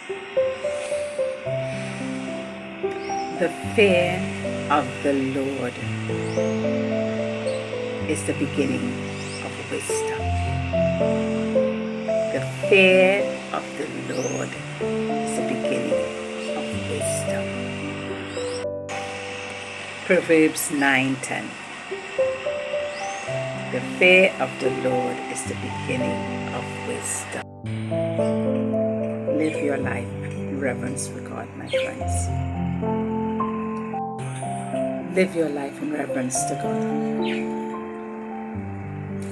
The fear of the Lord is the beginning of wisdom. The fear of the Lord is the beginning of wisdom. Proverbs 9:10. The fear of the Lord is the beginning of wisdom. Live your life in reverence for God, my friends. Live your life in reverence to God.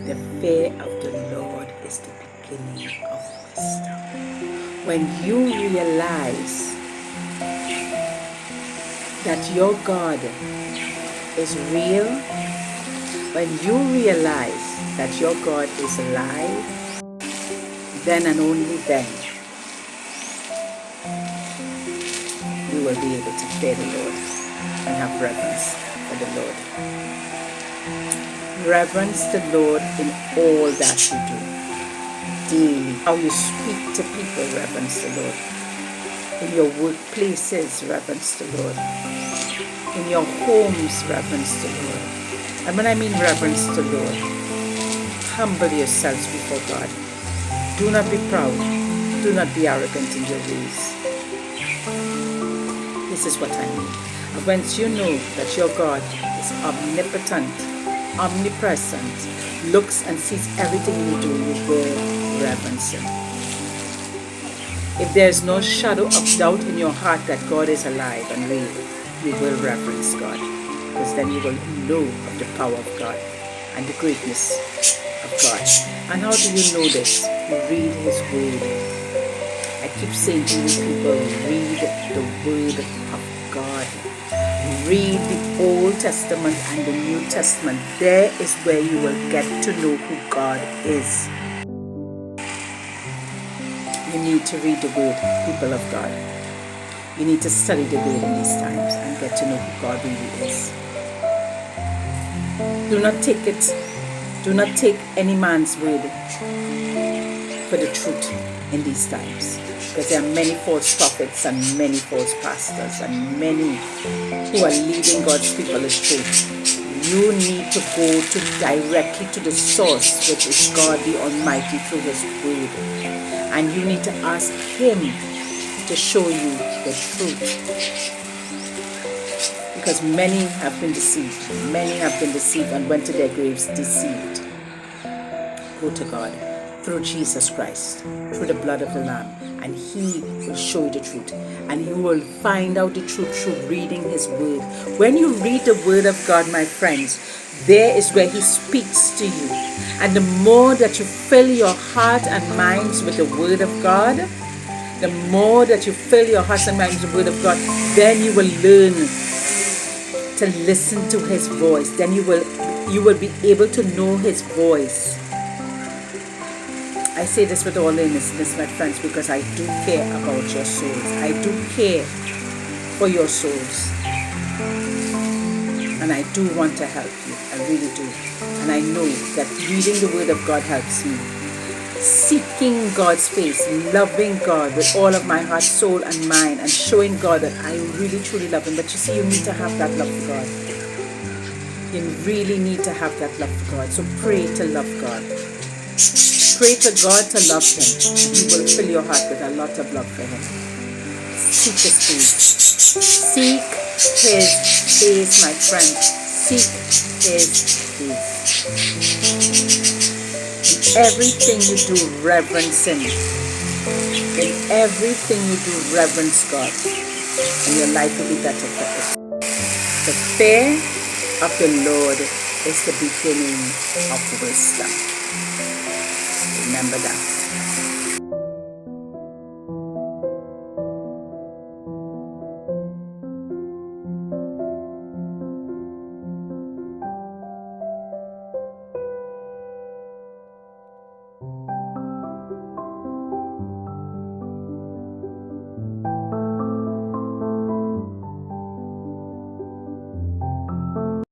The fear of the Lord is the beginning of wisdom. When you realize that your God is real, when you realize that your God is alive, then and only then you will be able to fear the Lord and have reverence for the Lord. Reverence the Lord in all that you do daily. How you speak to people, reverence the Lord. In your workplaces, reverence the Lord. In your homes, reverence the Lord. And when I mean reverence the Lord, humble yourselves before God. Do not be proud. Do not be arrogant in your ways. This is what I mean. And once you know that your God is omnipotent, omnipresent, looks and sees everything you do, you will reverence Him. If there is no shadow of doubt in your heart that God is alive and real, you will reverence God, because then you will know of the power of God and the greatness of God. And how do you know this? You read His Word. I keep saying to you people, read the Word of God. Read the Old Testament and the New Testament. There is where you will get to know who God is. You need to read the Word, people of God. You need to study the Word in these times and get to know who God really is. Do not take any man's word for the truth in these times, because there are many false prophets and many false pastors and many who are leading God's people astray. You need to go directly to the source, which is God the Almighty through His Word, and you need to ask Him to show you the truth, because many have been deceived. Many have been deceived and went to their graves deceived. Go to God through Jesus Christ, through the blood of the Lamb, and He will show you the truth. And you will find out the truth through reading His Word. When you read the Word of God, my friends, there is where He speaks to you. And the more that you fill your heart and minds with the Word of God, the more that you fill your hearts and minds with the Word of God, then you will learn to listen to His voice. Then you will be able to know His voice. I say this with all earnestness, my friends, because I do care about your souls. I do care for your souls. And I do want to help you. I really do. And I know that reading the Word of God helps me. Seeking God's face, loving God with all of my heart, soul, and mind, and showing God that I really, truly love Him. But you see, you need to have that love for God. You really need to have that love for God. So pray to love God. Pray to God to love Him. He will fill your heart with a lot of love for Him. Seek His face. Seek His face, my friend. Seek His face. In everything you do, reverence Him. In everything you do, reverence God. And your life will be better for it. The fear of the Lord is the beginning of wisdom. Remember that.